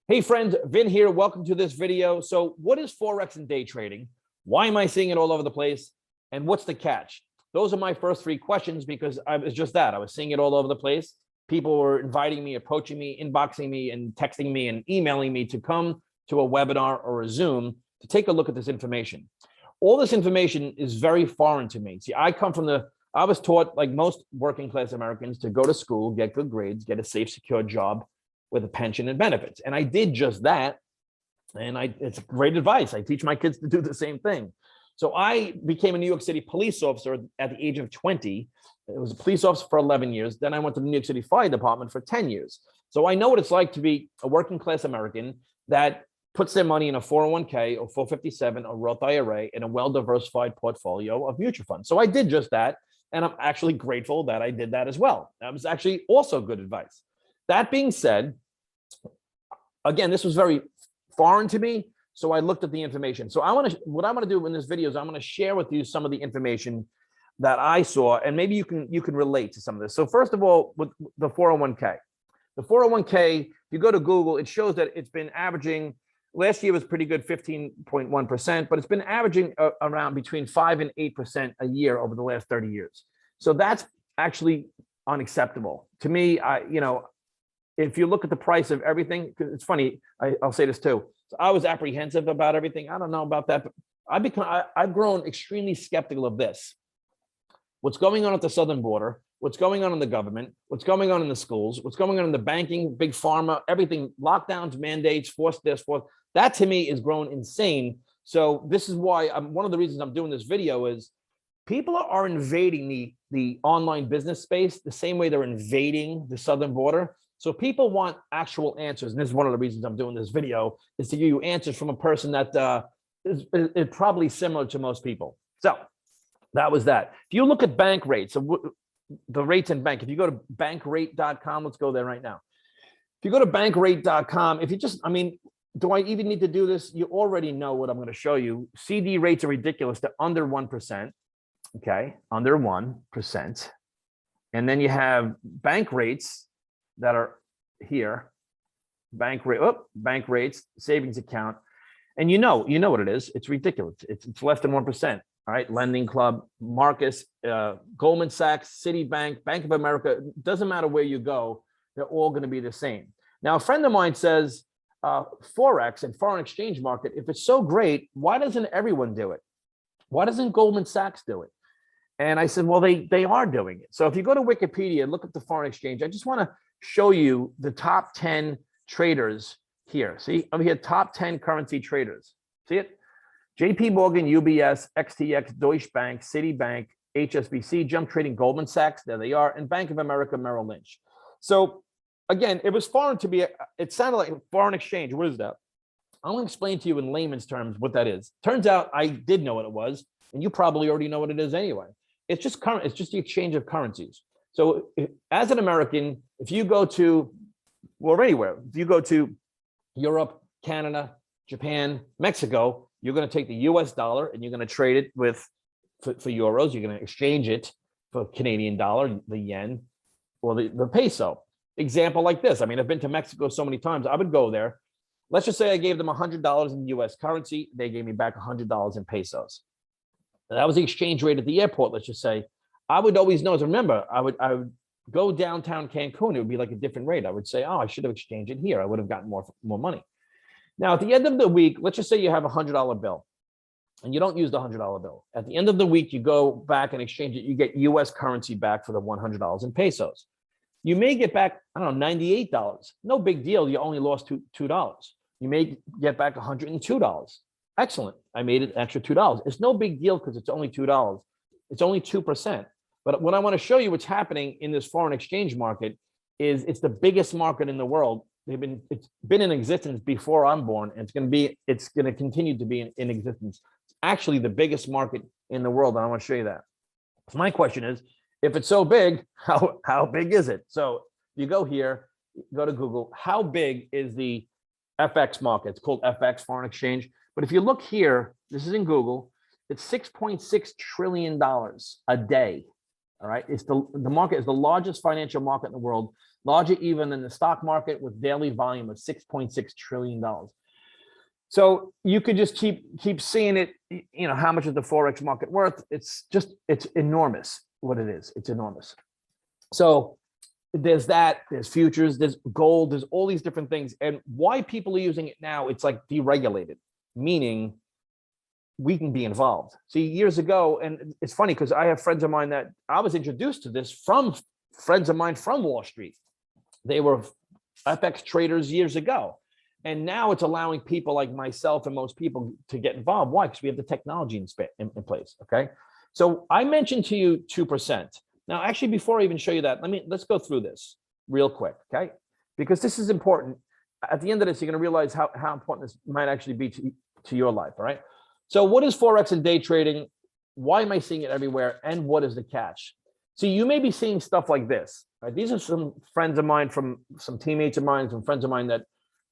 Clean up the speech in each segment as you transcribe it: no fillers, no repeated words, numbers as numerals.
Hey friends, Vin here. Welcome to this video. So what is Forex and day trading? Why am I seeing it all over the place? And what's the catch? Those are my first three questions because I was just that. I was seeing it all over the place. People were inviting me, approaching me, inboxing me, and texting me and emailing me to come to a webinar or a Zoom to take a look at this information. All this information is very foreign to me. See, I was taught, like most working class Americans, to go to school, get good grades, get a safe, secure job with a pension and benefits. And I did just that. And it's great advice. I teach my kids to do the same thing. So I became a New York City police officer at the age of 20. I was a police officer for 11 years. Then I went to the New York City Fire Department for 10 years. So I know what it's like to be a working class American that puts their money in a 401k or 457 or Roth IRA in a well-diversified portfolio of mutual funds. So I did just that. And I'm actually grateful that I did that as well. That was actually also good advice. That being said, again, this was very foreign to me, so I looked at the information. So what I want to do in this video is I'm going to share with you some of the information that I saw, and maybe you can relate to some of this. So first of all, with the 401k. The 401k, if you go to Google, it shows that it's been averaging, last year was pretty good, 15.1%, but it's been averaging around between 5 and 8% a year over the last 30 years. So that's actually unacceptable. To me, if you look at the price of everything, because it's funny, I'll say this too. So I was apprehensive about everything. I don't know about that, but I've grown extremely skeptical of this. What's going on at the southern border, what's going on in the government, what's going on in the schools, what's going on in the banking, big pharma, everything, lockdowns, mandates, force this, force that, to me is grown insane. So this is why one of the reasons I'm doing this video is people are invading the online business space the same way they're invading the southern border. So people want actual answers. And this is one of the reasons I'm doing this video, is to give you answers from a person that is probably similar to most people. So that was that. If you look at bank rates, so the rates in bank, if you go to bankrate.com, let's go there right now. If you go to bankrate.com, do I even need to do this? You already know what I'm going to show you. CD rates are ridiculous. They're under 1%. Okay, under 1%. And then you have bank rates that are here, bank rates, savings account. And you know what it is. It's ridiculous. It's less than 1%. All right. Lending Club, Marcus, Goldman Sachs, Citibank, Bank of America. Doesn't matter where you go. They're all going to be the same. Now, a friend of mine says, Forex and foreign exchange market, if it's so great, why doesn't everyone do it? Why doesn't Goldman Sachs do it? And I said, well, they are doing it. So if you go to Wikipedia and look at the foreign exchange, I just want to show you the top 10 traders here. See, over here, top 10 currency traders. See it? JP Morgan, UBS, XTX, Deutsche Bank, Citibank, HSBC, Jump Trading, Goldman Sachs, there they are, and Bank of America, Merrill Lynch. So again, it was foreign to me. It sounded like foreign exchange. What is that? I'm going to explain to you in layman's terms what that is. Turns out I did know what it was, and you probably already know what it is anyway. It's just the exchange of currencies. So as an American, if you go to, well, anywhere, if you go to Europe, Canada, Japan, Mexico, you're going to take the US dollar and you're going to trade it for euros. You're going to exchange it for Canadian dollar, the yen, or the peso. Example like this. I've been to Mexico so many times. I would go there. Let's just say I gave them $100 in US currency. They gave me back $100 in pesos. And that was the exchange rate at the airport. Let's just say I would always know. Remember, I would go downtown Cancun. It would be like a different rate. I would say, oh, I should have exchanged it here. I would have gotten more money. Now, at the end of the week, let's just say you have a $100 bill and you don't use the $100 bill. At the end of the week, you go back and exchange it. You get US currency back for the $100 in pesos. You may get back, I don't know, $98. No big deal. You only lost $2. You may get back $102. Excellent. I made it extra $2. It's no big deal because it's only $2. It's only 2%. But what I want to show you what's happening in this foreign exchange market is it's the biggest market in the world. It's been in existence before I'm born, and it's going to continue to be in existence. It's actually the biggest market in the world, and I want to show you that. So my question is, if it's so big, how big is it? So you go here, go to Google. How big is the FX market? It's called FX, foreign exchange. But if you look here, this is in Google. It's $6.6 trillion a day. All right. The market is the largest financial market in the world. larger even than the stock market with daily volume of $6.6 trillion. So you could just keep seeing it, you know, how much is the Forex market worth? It's enormous what it is. It's enormous. So there's that, there's futures, there's gold, there's all these different things. And why people are using it now, it's like deregulated, meaning we can be involved. See, years ago, and it's funny because I have friends of mine that I was introduced to this from friends of mine from Wall Street. They were FX traders years ago. And now it's allowing people like myself and most people to get involved. Why? Because we have the technology in place, okay? So I mentioned to you 2%. Now, actually, before I even show you that, let's go through this real quick, okay? Because this is important. At the end of this, you're going to realize how important this might actually be to your life, all right? So what is Forex and day trading? Why am I seeing it everywhere? And what is the catch? See, you may be seeing stuff like this, right? These are some friends of mine, from some teammates of mine, some friends of mine that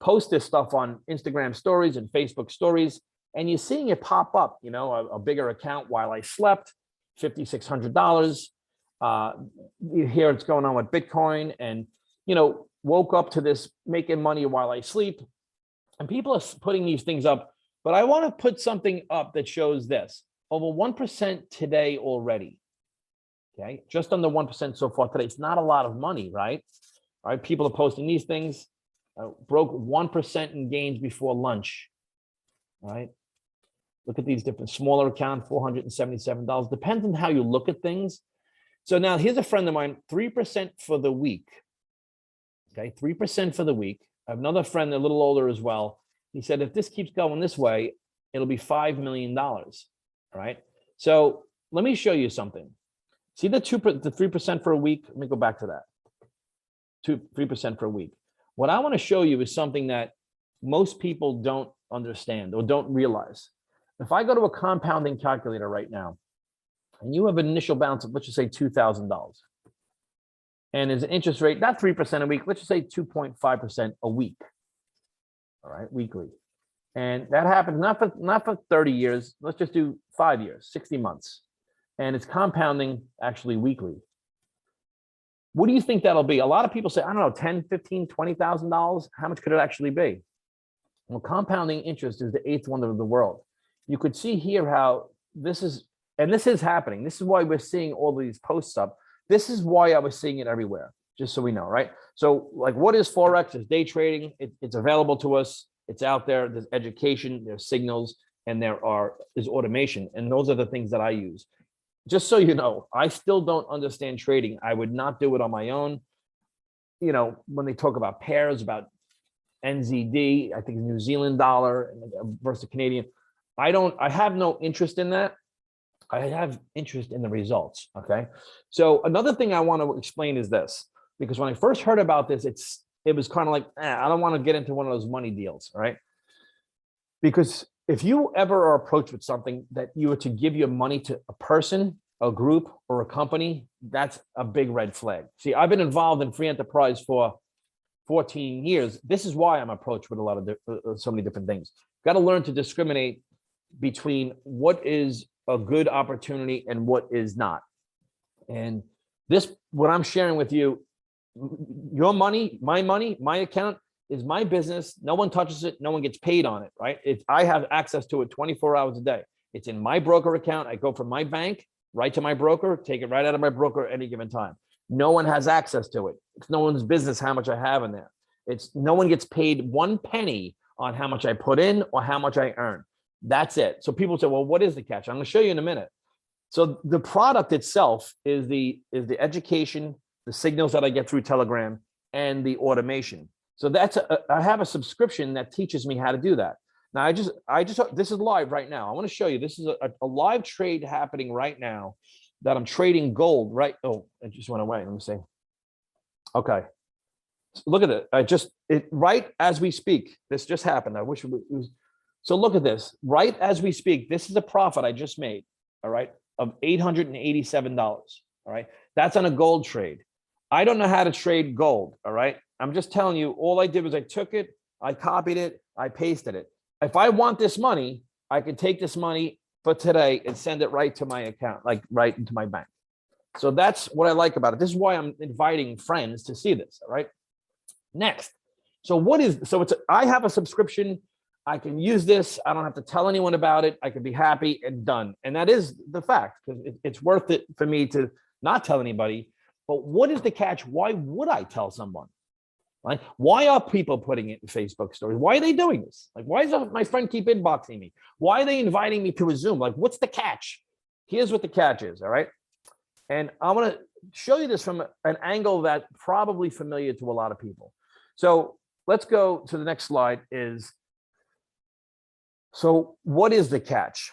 post this stuff on Instagram stories and Facebook stories, and you're seeing it pop up, you know, a bigger account while I slept, $5,600. You hear what's going on with Bitcoin, and, you know, woke up to this making money while I sleep. And people are putting these things up, but I want to put something up that shows this. Over 1% today already. Okay, just under 1% so far today. It's not a lot of money, right? All right, people are posting these things. Broke 1% in gains before lunch. All right, look at these different smaller account, $477. Depends on how you look at things. So now here's a friend of mine, 3% for the week. Okay, 3% for the week. I have another friend, a little older as well. He said, if this keeps going this way, it'll be $5 million. All right. So let me show you something. See the 3% for a week? Let me go back to that. 3% for a week. What I want to show you is something that most people don't understand or don't realize. If I go to a compounding calculator right now, and you have an initial balance of, let's just say $2,000, and there's an interest rate, not 3% a week, let's just say 2.5% a week. All right, weekly. And that happens not for 30 years, let's just do 5 years, 60 months. And it's compounding actually weekly. What do you think that'll be? A lot of people say, I don't know, 10, 15, $20,000. How much could it actually be? Well, compounding interest is the eighth wonder of the world. You could see here how this is, and this is happening. This is why we're seeing all these posts up. This is why I was seeing it everywhere, just so we know, right? So like, what is Forex? It's day trading. It's available to us. It's out there. There's education, there's signals, and there's automation. And those are the things that I use. Just so you know, I still don't understand trading. I would not do it on my own. You know, when they talk about pairs, about NZD, I think New Zealand dollar versus Canadian, I have no interest in that. I have interest in the results, okay? So another thing I want to explain is this, because when I first heard about this, it was kind of like, I don't want to get into one of those money deals, right? Because if you ever are approached with something that you were to give your money to a person, a group, or a company, that's a big red flag. See, I've been involved in free enterprise for 14 years. This is why I'm approached with a lot of so many different things. Got to learn to discriminate between what is a good opportunity and what is not. And this, what I'm sharing with you, your money, my account, is my business. No one touches it. No one gets paid on it, right? I have access to it 24 hours a day. It's in my broker account. I go from my bank right to my broker, take it right out of my broker at any given time. No one has access to it. It's no one's business how much I have in there. No one gets paid 1 penny on how much I put in or how much I earn. That's it. So people say, well, what is the catch? I'm going to show you in a minute. So the product itself is the education, the signals that I get through Telegram, and the automation. So I have a subscription that teaches me how to do that. Now this is live right now. I want to show you, this is a live trade happening right now that I'm trading gold, right? Oh, it just went away. Let me see. Okay. Look at it. Right as we speak, this just happened. I wish it was. So look at this. Right as we speak, this is a profit I just made, all right, of $887, all right? That's on a gold trade. I don't know how to trade gold, all right? I'm just telling you, all I did was I took it, I copied it, I pasted it. If I want this money, I can take this money for today and send it right to my account, like right into my bank. So that's what I like about it. This is why I'm inviting friends to see this. All right. Next. I have a subscription. I can use this. I don't have to tell anyone about it. I can be happy and done. And that is the fact, because it's worth it for me to not tell anybody. But what is the catch? Why would I tell someone? Right? Why are people putting it in Facebook stories? Why are they doing this? Like, why does my friend keep inboxing me? Why are they inviting me to a Zoom? Like, what's the catch? Here's what the catch is, all right? And I want to show you this from an angle that's probably familiar to a lot of people. So let's go to the next slide so what is the catch?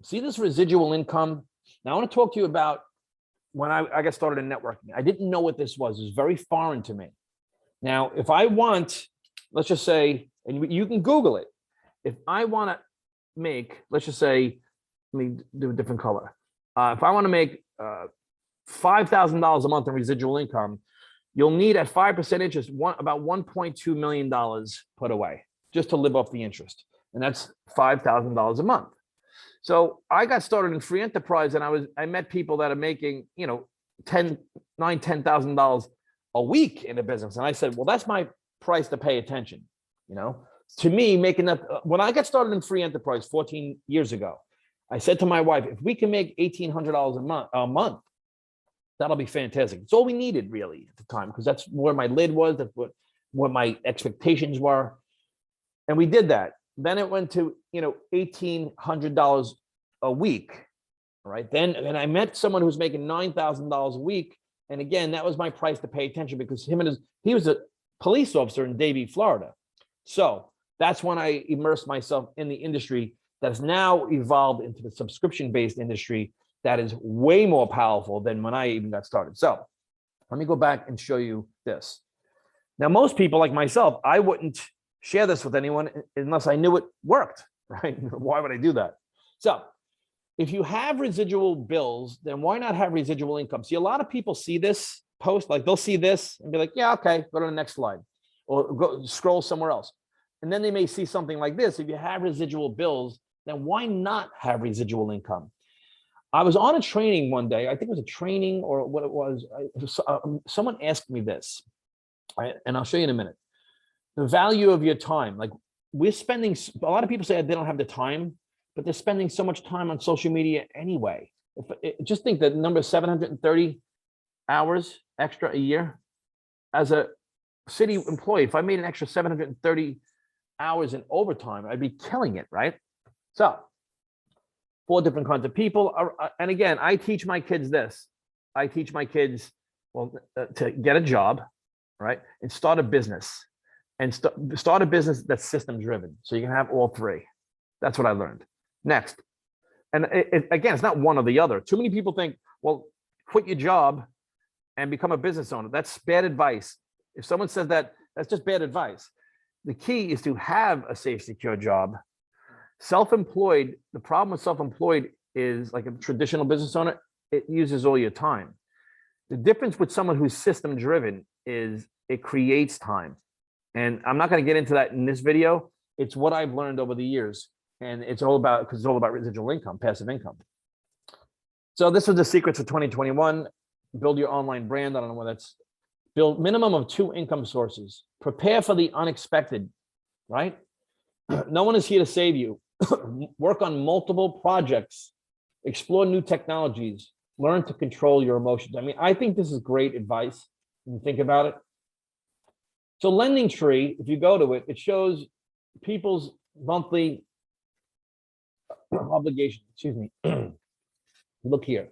See this residual income? Now I want to talk to you about when I got started in networking. I didn't know what this was. It was very foreign to me. Now, if I want, let's just say, and you can Google it. If I want to make, let's just say, let me do a different color. If I want to make $5,000 a month in residual income, you'll need at 5% interest, about $1.2 million put away just to live off the interest. And that's $5,000 a month. So I got started in free enterprise, and I met people that are making, $10,000 a week in a business. And I said, well, that's my price to pay attention. To me, making that, when I got started in free enterprise 14 years ago, I said to my wife, if we can make $1,800 a month, that'll be fantastic. It's all we needed really at the time, because that's where my lid was. That's what my expectations were. And we did that. Then it went to, $1,800 a week, right? Then I met someone who was making $9,000 a week. And again, that was my price to pay attention, because he was a police officer in Davie, Florida. So that's when I immersed myself in the industry that has now evolved into the subscription-based industry that is way more powerful than when I even got started. So let me go back and show you this. Now, most people like myself, I wouldn't share this with anyone unless I knew it worked, right? Why would I do that? So if you have residual bills, then why not have residual income? See, a lot of people see this post, like they'll see this and be like, yeah, okay, go to the next slide, or go scroll somewhere else. And then they may see something like this. If you have residual bills, then why not have residual income? I was on a training one day. I think it was a training or what it was. Someone asked me this, right? And I'll show you in a minute. The value of your time. Like, we're spending, a lot of people say they don't have the time, but they're spending so much time on social media anyway. Just think that number 730 hours extra a year as a city employee. If I made an extra 730 hours in overtime, I'd be killing it, right? So 4 different kinds of people. And again, I teach my kids this. I teach my kids, to get a job, right? And start a business. And start a business that's system driven. So you can have all 3. That's what I learned. Next. And again, it's not one or the other. Too many people think, well, quit your job and become a business owner. That's bad advice. If someone says that, that's just bad advice. The key is to have a safe, secure job. Self-employed, the problem with self-employed is, like a traditional business owner, it uses all your time. The difference with someone who's system driven is it creates time. And I'm not going to get into that in this video. It's what I've learned over the years. And it's all about residual income, passive income. So this was the secrets of 2021. Build your online brand. I don't know what that's. Build minimum of 2 income sources. Prepare for the unexpected, right? No one is here to save you. Work on multiple projects. Explore new technologies. Learn to control your emotions. I mean, I think this is great advice when you think about it. So Lending Tree, if you go to it, it shows people's monthly obligation. Excuse me. Look here.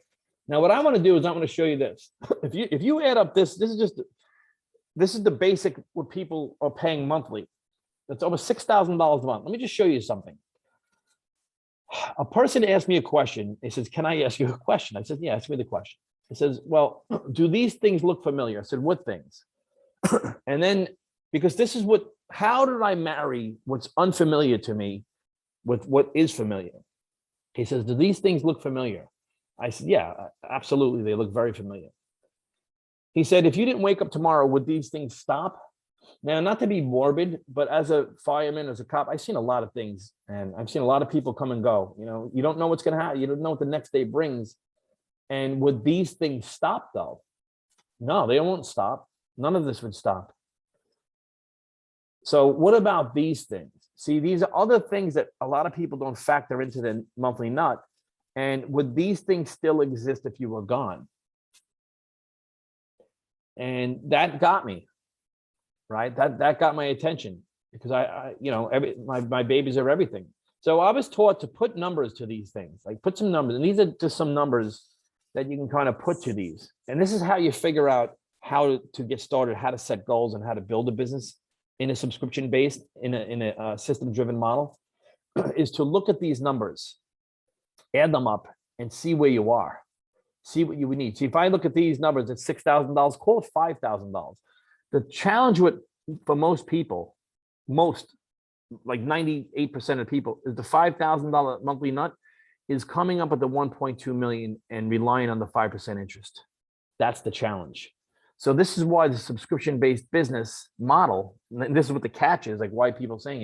Now, what I want to do is I want to show you this. If you add up this is the basic what people are paying monthly. That's over $6,000 a month. Let me just show you something. A person asked me a question. He says, "Can I ask you a question?" I said, "Yeah, ask me the question." He says, "Well, do these things look familiar?" I said, "What things?" And then, because this is how did I marry what's unfamiliar to me with what is familiar? He says, "Do these things look familiar?" I said, "Yeah, absolutely. They look very familiar." He said, "If you didn't wake up tomorrow, would these things stop?" Now, not to be morbid, but as a fireman, as a cop, I've seen a lot of things, and I've seen a lot of people come and go. You don't know what's going to happen. You don't know what the next day brings. And would these things stop though? No, they won't stop. None of this would stop. So what about these things? See, these are other things that a lot of people don't factor into the monthly nut. And would these things still exist if you were gone? And that got me, right? That got my attention because my babies are everything. So I was taught to put numbers to these things, like put some numbers, and these are just some numbers that you can kind of put to these. And this is how you figure out how to get started, how to set goals, and how to build a business in a subscription-based, in a system-driven model, is to look at these numbers, add them up, and see where you are. See what you would need. See, if I look at these numbers, it's $6,000, call it $5,000. The challenge for most people, like 98% of people, is the $5,000 monthly nut is coming up with the 1.2 million and relying on the 5% interest. That's the challenge. So this is why the subscription-based business model, and this is what the catch is, like why people saying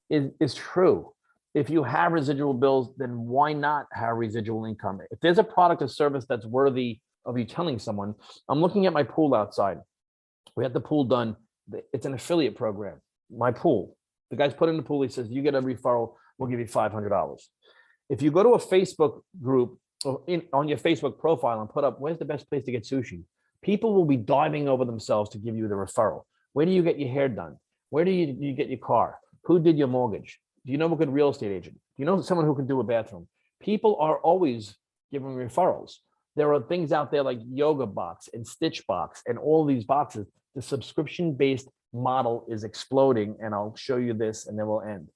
it, is true. If you have residual bills, then why not have residual income? If there's a product or service that's worthy of you telling someone, I'm looking at my pool outside. We had the pool done. It's an affiliate program. My pool. The guy's put in the pool. He says, you get a referral, we'll give you $500. If you go to a Facebook group or on your Facebook profile and put up, where's the best place to get sushi? People will be diving over themselves to give you the referral. Where do you get your hair done? Where do you get your car? Who did your mortgage? Do you know a good real estate agent? Do you know someone who can do a bathroom? People are always giving referrals. There are things out there like Yoga Box and Stitch Box and all these boxes. The subscription-based model is exploding, and I'll show you this and then we'll end.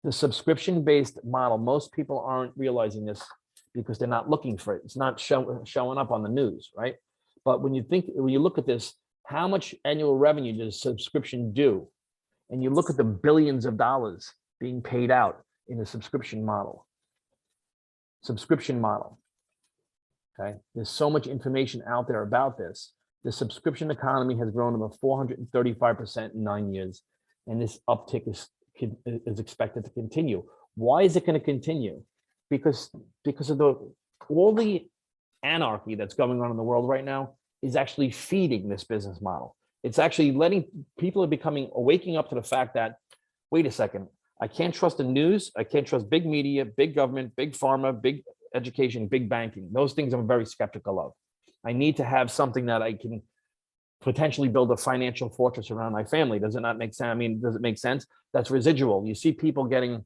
The subscription-based model, most people aren't realizing this because they're not looking for it. It's not showing up on the news, right? But when you look at this, how much annual revenue does subscription do? And you look at the billions of dollars being paid out in a subscription model. Okay? There's so much information out there about this. The subscription economy has grown about 435% in 9 years, and this uptick is expected to continue. Why is it going to continue? Because of all the anarchy that's going on in the world right now is actually feeding this business model. It's actually letting people are waking up to the fact that, wait a second, I can't trust the news. I can't trust big media, big government, big pharma, big education, big banking. Those things I'm very skeptical of. I need to have something that I can potentially build a financial fortress around my family. Does it not make sense? I mean, does it make sense? That's residual. You see people getting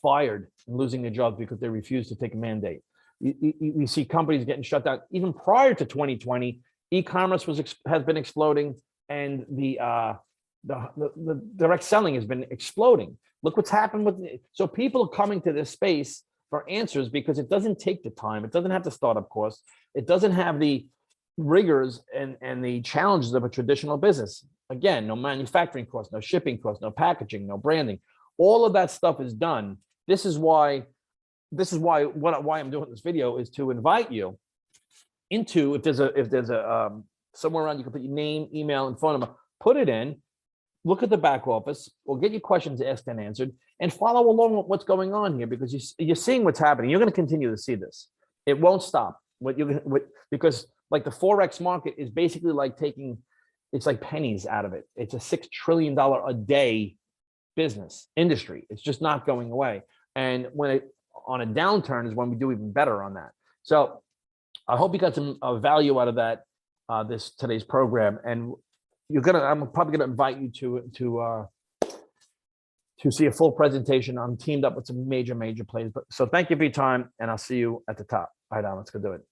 fired and losing their jobs because they refuse to take a mandate. You see companies getting shut down. Even prior to 2020, e-commerce has been exploding, and the direct selling has been exploding. Look what's happened with so people are coming to this space for answers because it doesn't take the time. It doesn't have the startup costs. It doesn't have the rigors and the challenges of a traditional business. Again, no manufacturing costs, no shipping costs, no packaging, no branding. All of that stuff is done. This is why I'm doing this video is to invite you into, if there's a somewhere around you can put your name, email, and phone number, put it in, look at the back office, we'll get your questions asked and answered, and follow along with what's going on here because you're seeing what's happening. You're going to continue to see this. It won't stop. Because like the Forex market is basically like it's like pennies out of it. It's a $6 trillion a day business industry. It's just not going away. And on a downturn is when we do even better on that. So I hope you got some value out of that, today's program. And I'm probably gonna invite you to see a full presentation. I'm teamed up with some major players. So thank you for your time, and I'll see you at the top. All right, Don, let's go do it.